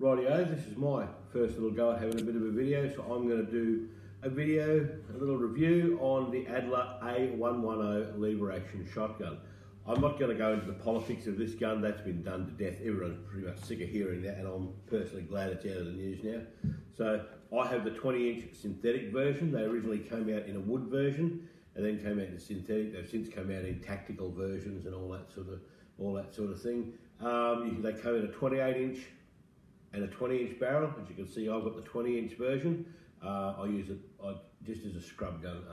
Rightio, this is my first little go at having a bit of a video, so I'm going to do a little review on the Adler A110 lever action shotgun. I'm not going to go into the politics of this gun, that's been done to death. Everyone's pretty much sick of hearing that, and I'm personally glad it's out of the news now. So I have the 20-inch synthetic version. They originally came out in a wood version and then came out in synthetic. They've since come out in tactical versions and all that sort of thing. They come in a 28-inch and a 20-inch barrel. As you can see, I've got the 20-inch version. I use it just as a scrub gun.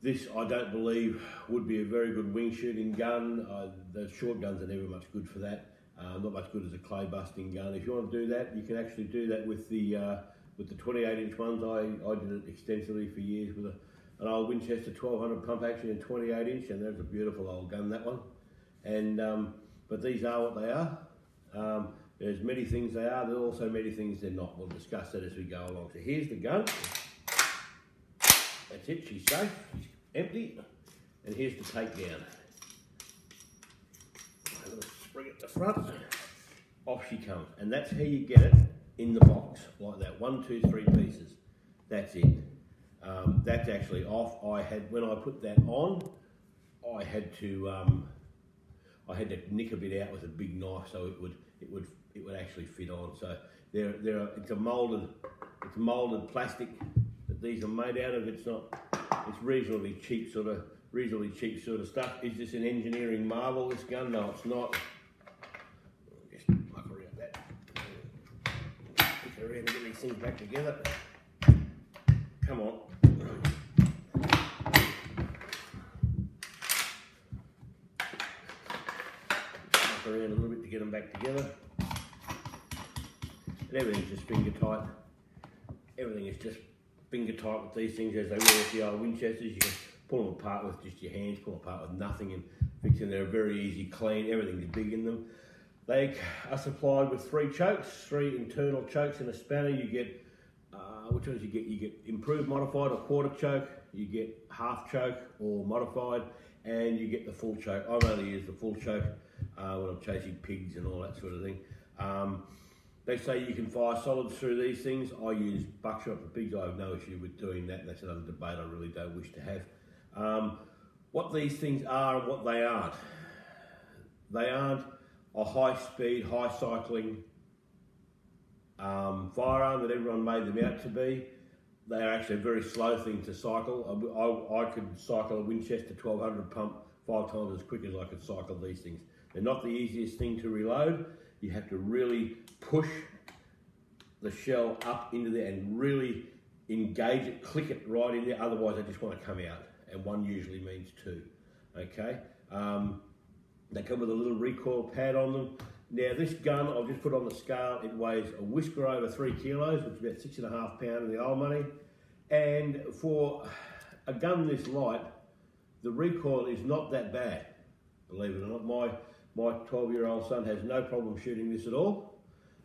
This, I don't believe, would be a very good wing shooting gun. The short guns are never much good for that. Not much good as a clay busting gun. If you want to do that, you can actually do that with the 28-inch ones. I did it extensively for years with an old Winchester 1200 pump action in 28-inch, and that's a beautiful old gun, that one. And but these are what they are. There's many things they are. There's also many things they're not. We'll discuss that as we go along. So here's the gun. That's it. She's safe. She's empty. And here's the takedown. A little spring at the front. Off she comes. And that's how you get it in the box, like that. 1, 2, 3 pieces. That's it. That's actually off. When I put that on, I had to nick a bit out with a big knife so it would actually fit on. So it's molded plastic that these are made out of. It's reasonably cheap sort of stuff. Is this an engineering marvel, this gun? No, it's not. Just muck around that. Pick around and get these things back together. Come on. Around a little bit to get them back together, and everything's just finger tight. Everything is just finger tight with these things as they were with the old Winchesters. You can pull them apart with just your hands, pull them apart with nothing, and fix them. They're very easy, clean. Everything's big in them. They are supplied with 3 chokes, 3 internal chokes and a spanner. You get which ones you get? You get improved, modified, or quarter choke. You get half choke or modified, and you get the full choke. I've only used the full choke when I'm chasing pigs and all that sort of thing. They say you can fire solids through these things. I use buckshot for pigs. I have no issue with doing that. That's another debate I really don't wish to have. What these things are and what they aren't. They aren't a high-speed, high-cycling firearm that everyone made them out to be. They are actually a very slow thing to cycle. I could cycle a Winchester 1200 pump 5 times as quick as I could cycle these things. They're not the easiest thing to reload. You have to really push the shell up into there and really engage it, click it right in there, otherwise they just want to come out, and 1 usually means 2, okay? They come with a little recoil pad on them. Now this gun, I've just put on the scale, it weighs a whisker over 3 kilos, which is about 6.5 pounds in the old money, and for a gun this light, the recoil is not that bad, believe it or not. My 12-year-old son has no problem shooting this at all.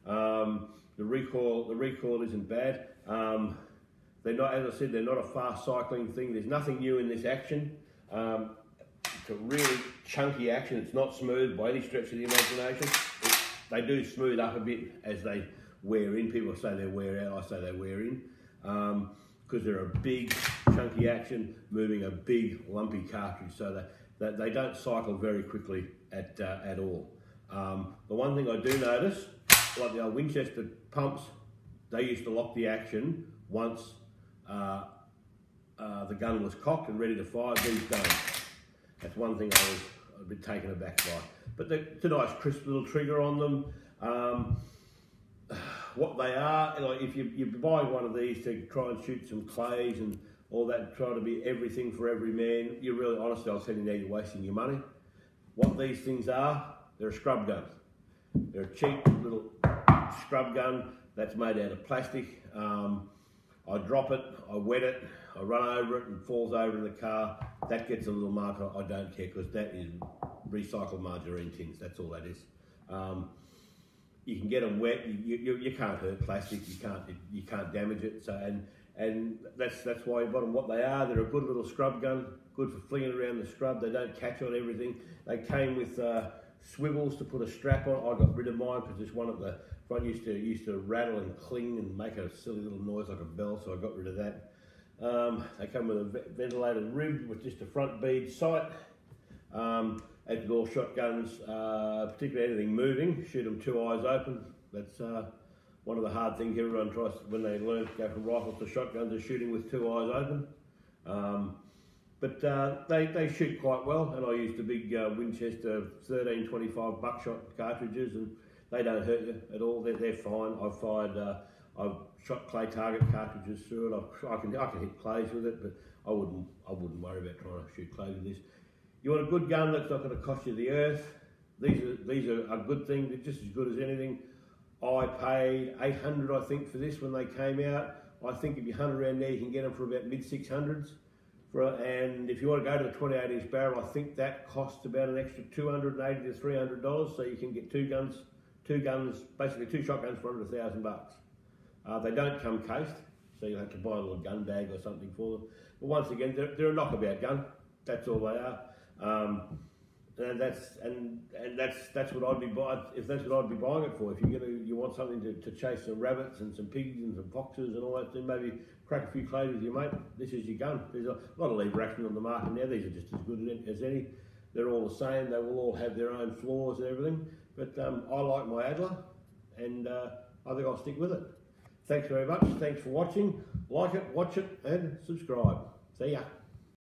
The recoil isn't bad. They're not, as I said, they're not a fast cycling thing. There's nothing new in this action. It's a really chunky action. It's not smooth by any stretch of the imagination. They do smooth up a bit as they wear in. People say they wear out. I say they wear in because they're a big, chunky action moving a big, lumpy cartridge. So that they don't cycle very quickly at all. The one thing I do notice, like the old Winchester pumps, they used to lock the action once the gun was cocked and ready to fire. These don't. That's one thing I was a bit taken aback by. But it's a nice crisp little trigger on them. What they are, like if you buy one of these to try and shoot some clays and all that, try to be everything for every man, you're really, honestly, I'll tell you now, you're wasting your money. What these things are, they're a scrub gun. They're a cheap little scrub gun that's made out of plastic. I drop it, I wet it, I run over it and it falls over in the car. That gets a little mark. I don't care because that is recycled margarine tins. That's all that is. You can get them wet. You can't hurt plastic. You can't damage it. So and that's why you bought them. What they are, they're a good little scrub gun. Good for flinging around the scrub. They don't catch on everything. They came with swivels to put a strap on. I got rid of mine because this one at the front used to rattle and cling and make a silly little noise like a bell, so I got rid of that. They come with a ventilated rib with just a front bead sight. As with all shotguns, particularly anything moving, shoot them 2 eyes open. That's one of the hard things everyone tries when they learn to go from rifles to shotguns, is shooting with 2 eyes open. But they shoot quite well, and I used the big Winchester 1325 buckshot cartridges, and they don't hurt you at all. They're fine. I've shot clay target cartridges through it. I can hit clays with it, but I wouldn't worry about trying to shoot clay with this. You want a good gun that's not going to cost you the earth. These are a good thing. They're just as good as anything. I paid $800, I think, for this when they came out. I think if you hunt around there, you can get them for about mid-600s. And if you want to go to a 28-inch barrel, I think that costs about an extra $280 to $300. So you can get two guns, basically 2 shotguns for under $1,000. They don't come cased, so you'll have to buy a little gun bag or something for them. But once again, they're a knockabout gun. That's all they are. And that's what I'd be buying. If that's what I'd be buying it for. If you want something to chase some rabbits and some pigs and some foxes and all that, then maybe crack a few clays with your mate. This is your gun. There's a lot of lever action on the market now. These are just as good as any. They're all the same. They will all have their own flaws and everything. But I like my Adler, and I think I'll stick with it. Thanks very much. Thanks for watching. Like it, watch it, and subscribe. See ya.